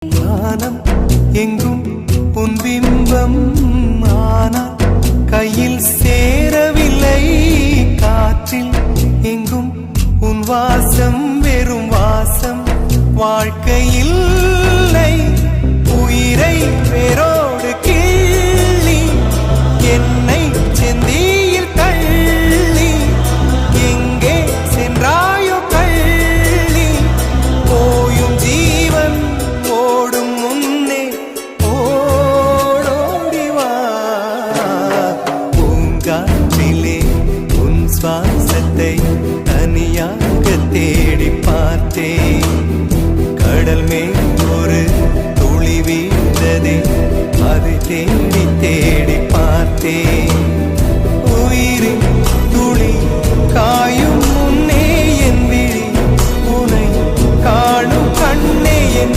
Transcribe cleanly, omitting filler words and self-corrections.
வானம் எங்கும் உன் பிம்பம் ஆனால் கையில் சேரவில்லை. காற்றில் எங்கும் உன் வாசம் வெறும் வாசம் வாழ்க்கையில் உயிரை வேரோடு கிள்ளி என்னை செந்தியில் தள்ளி எங்கே சென்றாயோ கள்ளி போயும் ஜீவன் ஓடும் முன்னே ஓடோடிவா. பூங்காற்றிலே உன் சுவாசத்தை தனியாக தேடி பார்த்தேன். கடல் மேல் ஒரு துளி வீழ்ந்ததே அதை தேடி தேடி பார்த்தேன். உயிரின் துளி காயும் முன்னே என் விழி உனை காணும் கண்ணே என்